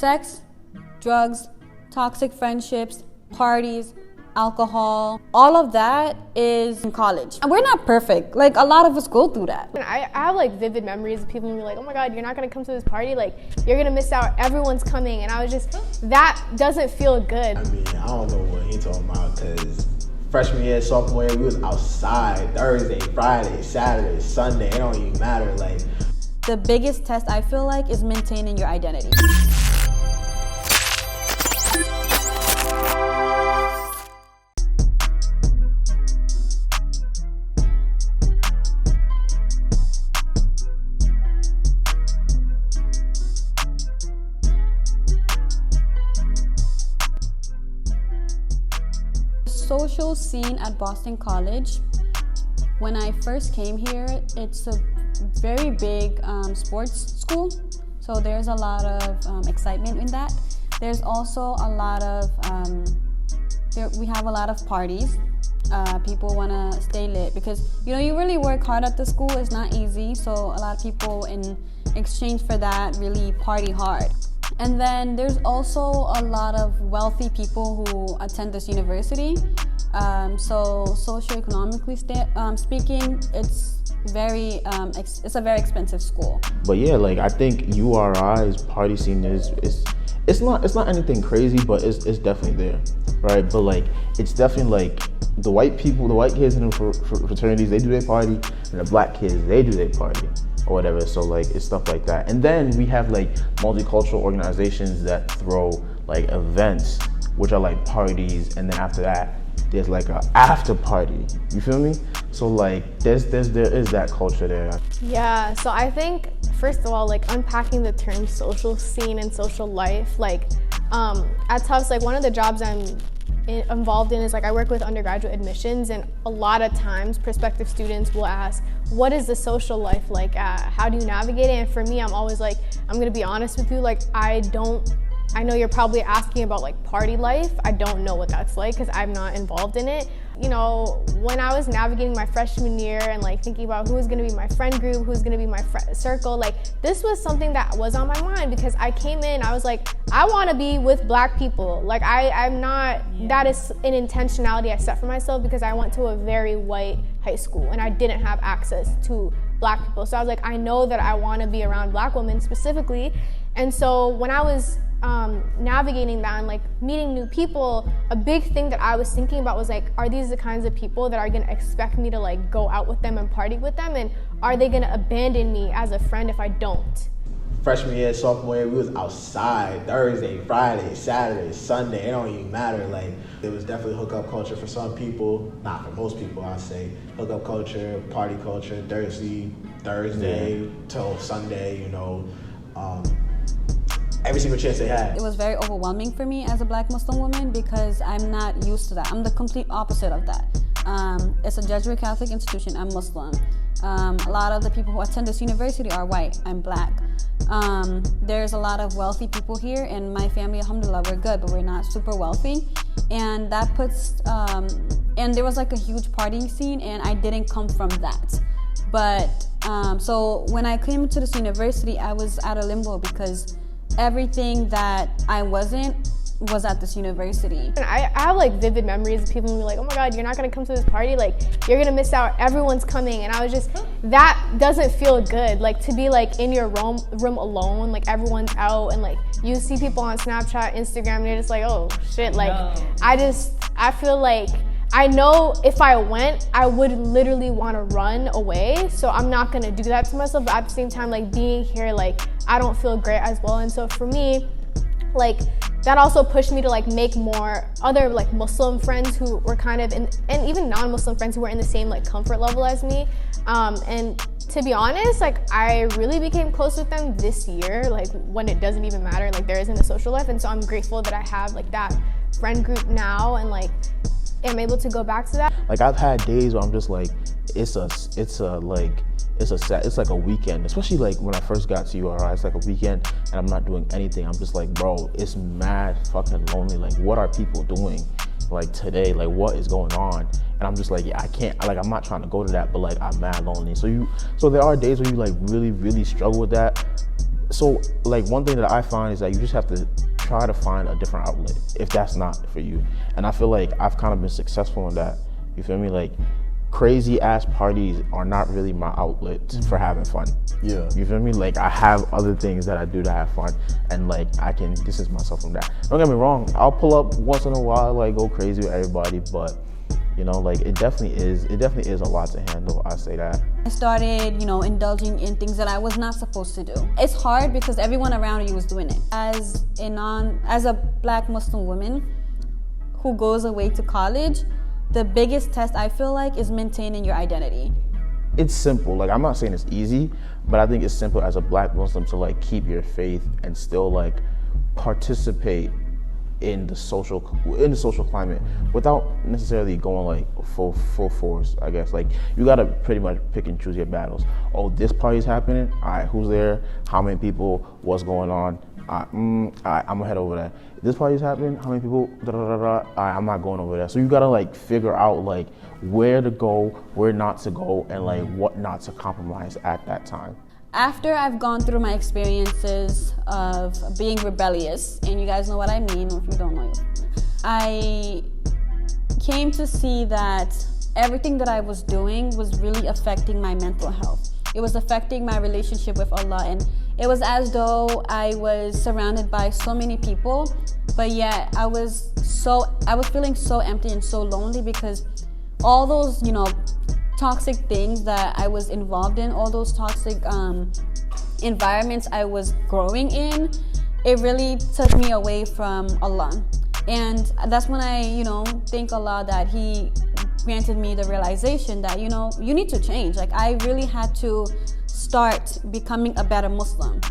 Sex, drugs, toxic friendships, parties, alcohol, all of that is in college. And we're not perfect. Like, a lot of us go through that. I have like vivid memories of people being like, oh my God, you're not gonna come to this party, like you're gonna miss out, everyone's coming. And I was just, that doesn't feel good. I mean, I don't know what he's talking about, because freshman year, sophomore year, we was outside Thursday, Friday, Saturday, Sunday, it don't even matter. Like, the biggest test I feel like is maintaining your identity. Social scene at Boston College. When I first came here, it's a very big sports school, so there's a lot of excitement in that. There's also a lot of we have a lot of parties. People want to stay lit because you really work hard at the school. It's not easy, so a lot of people in exchange for that really party hard. And then there's also a lot of wealthy people who attend this university. So socioeconomically speaking, it's a very expensive school. But yeah, like I think URI's party scene it's not anything crazy, but it's definitely there, right? But like it's definitely like the white kids in the fraternities, they do their party, and the black kids, they do their party or whatever. So like it's stuff like that. And then we have like multicultural organizations that throw like events, which are like parties, and then after that there's like a after party. You feel me? So like there is that culture there. Yeah, so I think first of all, like unpacking the term social scene and social life, like at Tufts, like one of the jobs I'm involved in is like I work with undergraduate admissions, and a lot of times prospective students will ask, what is the social life like? How do you navigate it? And for me, I'm always like, I'm gonna be honest with you, like I know you're probably asking about like party life. I don't know what that's like because I'm not involved in it. You know, when I was navigating my freshman year and like thinking about who's gonna be my friend group, who's gonna be my circle, like this was something that was on my mind because I came in, I was like, I wanna be with black people. Like I'm not, that is an intentionality I set for myself because I went to a very white high school and I didn't have access to black people. So I was like, I know that I wanna be around black women specifically. And so when I was navigating that and like meeting new people, a big thing that I was thinking about was like, are these the kinds of people that are gonna expect me to like go out with them and party with them, and are they gonna abandon me as a friend if I don't? freshman year, sophomore year, we was outside Thursday, Friday, Saturday, Sunday, it don't even matter. Like, there was definitely hookup culture for some people, not for most people, I'd say. Hookup culture, party culture, Thursday till Sunday, you know. Every single chance they had. It was very overwhelming for me as a Black Muslim woman because I'm not used to that. I'm the complete opposite of that. It's a Jesuit Catholic institution. I'm Muslim. A lot of the people who attend this university are white. I'm Black. There's a lot of wealthy people here, and my family, alhamdulillah, we're good, but we're not super wealthy. And that puts, and there was like a huge partying scene, and I didn't come from that. But, so when I came to this university, I was at a limbo because everything that I wasn't was at this university. And I have like vivid memories of people being like, oh my God, you're not gonna come to this party, like you're gonna miss out, everyone's coming. And I was just, that doesn't feel good. Like to be like in your room alone, like everyone's out, and like you see people on Snapchat, Instagram, and you're just like, oh shit, like I feel like, I know if I went, I would literally want to run away. So I'm not going to do that to myself. But at the same time, like being here, like I don't feel great as well. And so for me, like that also pushed me to like make more other like Muslim friends who were kind of in, and even non-Muslim friends who were in the same like comfort level as me. And to be honest, like I really became close with them this year, like when it doesn't even matter, like there isn't a social life. And so I'm grateful that I have like that friend group now, and like am able to go back to that. Like I've had days where I'm just like, it's like a weekend, especially like when I first got to URI, it's like a weekend and I'm not doing anything. I'm just like, bro, it's mad fucking lonely. Like what are people doing like today? Like what is going on? And I'm just like, yeah, I can't, like I'm not trying to go to that, but like I'm mad lonely. So there are days where you like really, really struggle with that. So like one thing that I find is that you just have to try to find a different outlet if that's not for you. And I feel like I've kind of been successful in that. You feel me? Like crazy ass parties are not really my outlet for having fun. Yeah. You feel me? Like I have other things that I do to have fun, and like I can distance myself from that. Don't get me wrong, I'll pull up once in a while, like go crazy with everybody, but you know, like it definitely is a lot to handle. I say that. I started, indulging in things that I was not supposed to do. It's hard because everyone around you was doing it. As a Black Muslim woman who goes away to college, the biggest test I feel like is maintaining your identity. It's simple. Like I'm not saying it's easy, but I think it's simple as a Black Muslim to like keep your faith and still like participate in the social climate without necessarily going like full force. I guess like you gotta pretty much pick and choose your battles. Oh, this party's happening. All right, who's there? How many people? What's going on? I'm gonna head over there. This party's happening. How many people? All right, I'm not going over there. So you gotta like figure out like where to go, where not to go, and like what not to compromise at that time. After I've gone through my experiences of being rebellious, and you guys know what I mean, or if you don't know, I came to see that everything that I was doing was really affecting my mental health. It was affecting my relationship with Allah, and it was as though I was surrounded by so many people, but yet I was feeling so empty and so lonely because all those, toxic things that I was involved in, all those toxic environments I was growing in, it really took me away from Allah. And that's when I, thank Allah that He granted me the realization that, you need to change. Like I really had to start becoming a better Muslim.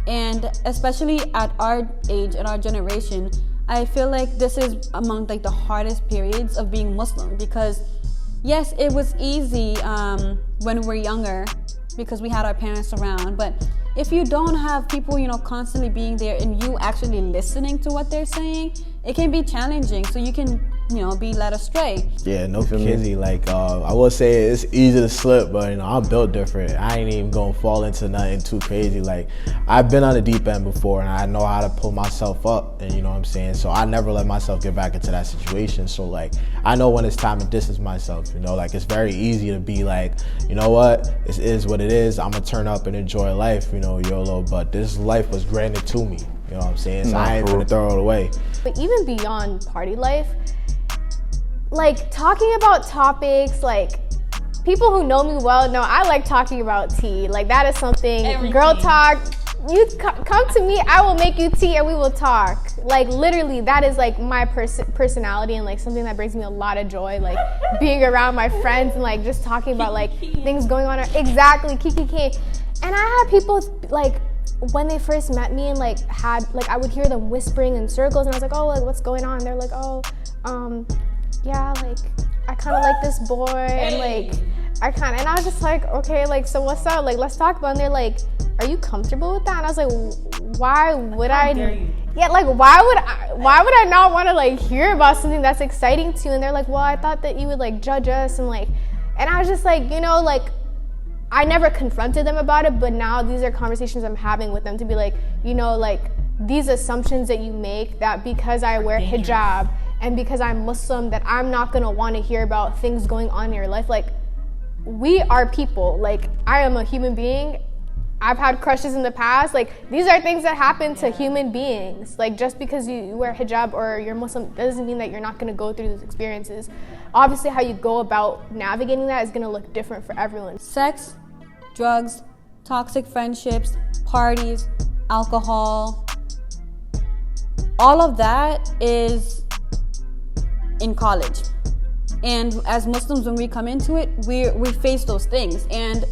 And especially at our age and our generation, I feel like this is among like the hardest periods of being Muslim because yes, it was easy when we were younger because we had our parents around. But if you don't have people, constantly being there and you actually listening to what they're saying, it can be challenging. So you can, be led astray. Yeah, no kidding. Like I will say it's easy to slip, but I'm built different. I ain't even gonna fall into nothing too crazy. Like I've been on the deep end before, and I know how to pull myself up. And you know what I'm saying. So I never let myself get back into that situation. So like I know when it's time to distance myself. Like it's very easy to be like, you know what, this is what it is. I'm gonna turn up and enjoy life. YOLO. But this life was granted to me. You know what I'm saying? So I ain't gonna throw it away. But even beyond party life, like talking about topics, like people who know me well know I like talking about tea. Like that is something, girl talk. You come to me, I will make you tea and we will talk. Like literally, that is like my personality and like something that brings me a lot of joy. Like being around my friends and like just talking about like things going on. Exactly, kiki. And I had people like when they first met me and like I would hear them whispering in circles and I was like, oh, like what's going on? And they're like, oh, yeah, like I kind of like this boy and like and I was just like, okay, like so what's up? Like let's talk about it. And they're like, are you comfortable with that? And I was like, why would I? Yeah, like why would I not want to like hear about something that's exciting to you? And they're like, well, I thought that you would like judge us and I was just like, like I never confronted them about it, but now these are conversations I'm having with them to be like, like these assumptions that you make that because I wear hijab and because I'm Muslim that I'm not gonna want to hear about things going on in your life. Like we are people. Like I am a human being. I've had crushes in the past. Like these are things that happen to human beings. Like just because you wear hijab or you're Muslim doesn't mean that you're not gonna go through those experiences. Obviously how you go about navigating that is gonna look different for everyone. Sex, drugs, toxic friendships, parties, alcohol, all of that is in college. And as Muslims, when we come into it, we face those things. And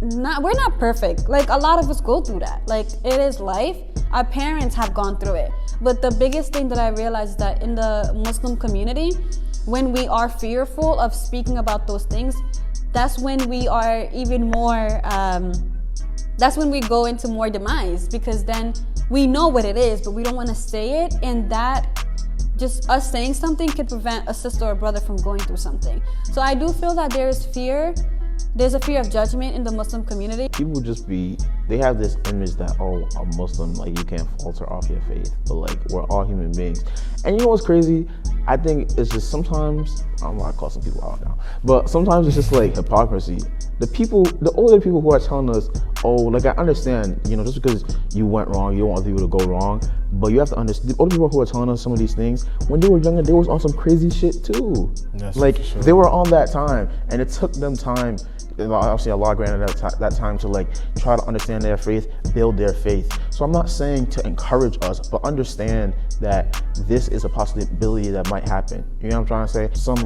we're not perfect. Like a lot of us go through that. Like it is life. Our parents have gone through it. But the biggest thing that I realized is that in the Muslim community, when we are fearful of speaking about those things, that's when we are even more, that's when we go into more demise, because then we know what it is, but we don't want to say it. And that just us saying something could prevent a sister or brother from going through something. So I do feel that there is fear there's a fear of judgment in the Muslim community. People they have this image that, oh, a Muslim, like, you can't falter off your faith, but like, we're all human beings. And you know what's crazy? I think it's just sometimes, I'm gonna call some people out now, but sometimes it's just like hypocrisy. The older people who are telling us, oh, like, I understand, just because you went wrong, you don't want other people to go wrong, but you have to understand, the older people who are telling us some of these things, when they were younger, they was on some crazy shit too. That's like, sure. They were on that time, and it took them time, obviously Allah granted that time to like try to understand their faith, build their faith. So I'm not saying to encourage us, but understand that this is a possibility that might happen. You know what I'm trying to say? Some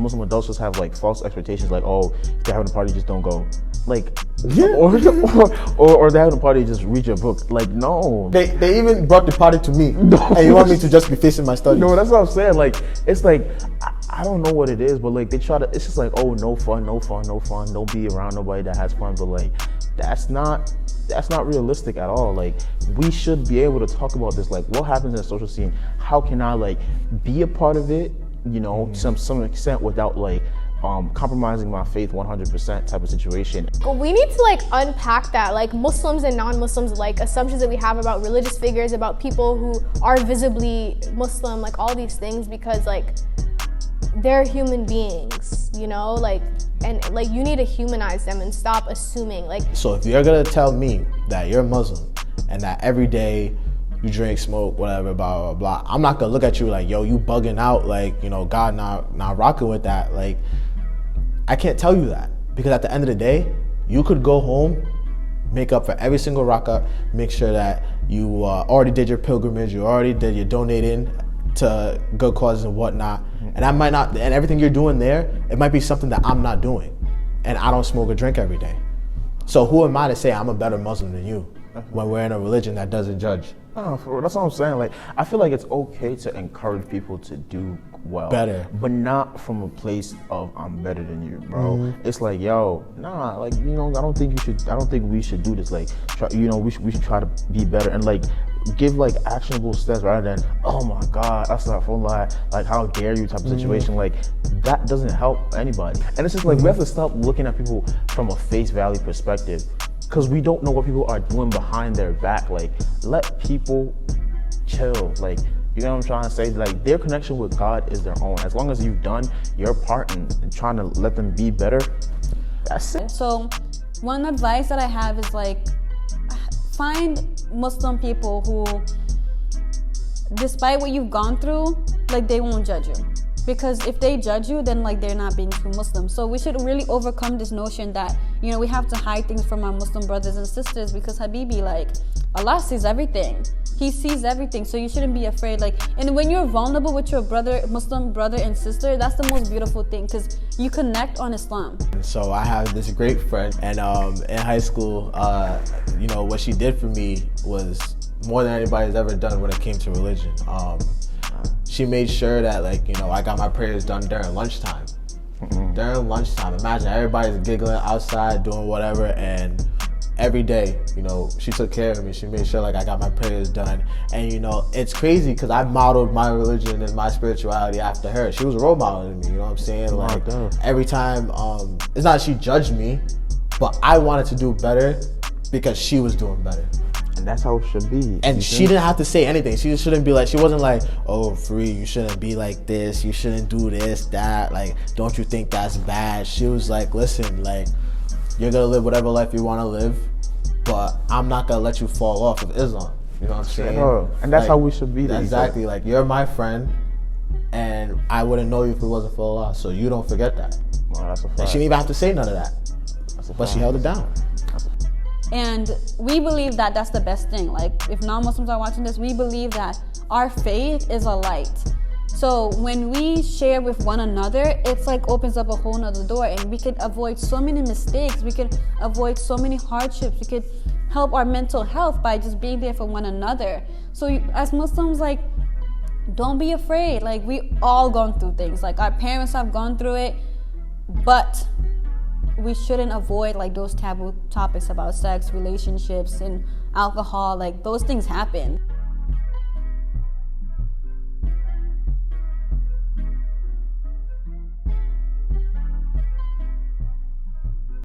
Muslim adults just have like false expectations, like, oh, if they're having a party, just don't go. Like, yeah. or they're having a party, just read your book. Like, no. They even brought the party to me. No. And you want me to just be facing my studies? No, that's what I'm saying. Like, it's like, I don't know what it is, but like they try to, it's just like, oh, no fun. Don't be around nobody that has fun. But like, that's not realistic at all. Like, we should be able to talk about this. Like, what happens in the social scene? How can I like be a part of it, to some extent without like compromising my faith 100% type of situation. We need to like unpack that, like Muslims and non-Muslims, like assumptions that we have about religious figures, about people who are visibly Muslim, like all these things, because like they're human beings, like, and like you need to humanize them and stop assuming like. So if you're gonna tell me that you're Muslim and that every day you drink, smoke, whatever, blah, blah, blah, I'm not gonna look at you like, yo, you bugging out, like, God not rocking with that. Like, I can't tell you that, because at the end of the day, you could go home, make up for every single rak'ah, make sure that you already did your pilgrimage, you're donating to good causes and whatnot, and that might not, and everything you're doing there, it might be something that I'm not doing, and I don't smoke or drink every day. So who am I to say I'm a better Muslim than you when we're in a religion that doesn't judge? Oh, that's what I'm saying. Like, I feel like it's okay to encourage people to do well, better, but not from a place of I'm better than you, bro. Mm-hmm. It's like, yo, nah, like, I don't think we should do this. Like, we should try to be better and like give like actionable steps rather than, oh my God, that's not full lie, like how dare you type of situation. Like, that doesn't help anybody. And it's just like we have to stop looking at people from a face value perspective, because we don't know what people are doing behind their back. Like, let people chill. Like, you know what I'm trying to say? Like, their connection with God is their own. As long as you've done your part in trying to let them be better, that's it. So one advice that I have is like, find Muslim people who, despite what you've gone through, like, they won't judge you. Because if they judge you, then like they're not being true Muslims. So we should really overcome this notion that, we have to hide things from our Muslim brothers and sisters, because Habibi, like, Allah sees everything. He sees everything, so you shouldn't be afraid. Like, and when you're vulnerable with your Muslim brother and sister, that's the most beautiful thing, because you connect on Islam. So I have this great friend, and in high school, what she did for me was more than anybody's ever done when it came to religion. She made sure that, like, I got my prayers done during lunchtime. Mm-hmm. During lunchtime, imagine everybody's giggling outside, doing whatever, and every day, she took care of me. She made sure, like, I got my prayers done. And, it's crazy because I modeled my religion and my spirituality after her. She was a role model to me, you know what I'm saying? Like, every time, it's not she judged me, but I wanted to do better because she was doing better. And that's how it should be. And she didn't have to say anything. She shouldn't be like, she wasn't like, oh, Free, you shouldn't be like this. You shouldn't do this, that. Like, don't you think that's bad? She was like, listen, like, you're going to live whatever life you want to live, but I'm not going to let you fall off of Islam. You know what I'm saying? And that's like, how we should be. Exactly. Like, you're my friend, and I wouldn't know you if it wasn't for Allah. So you don't forget that. Well, that's a fact. And she didn't even have to say none of that. But she held it down. And we believe that that's the best thing. Like, if non-Muslims are watching this, we believe that our faith is a light. So when we share with one another, it's like opens up a whole nother door, and we could avoid so many mistakes. We could avoid so many hardships. We could help our mental health by just being there for one another. So as Muslims, like, don't be afraid. Like, we all gone through things. Like, our parents have gone through it, but we shouldn't avoid like those taboo topics about sex, relationships, and alcohol. Like, those things happen.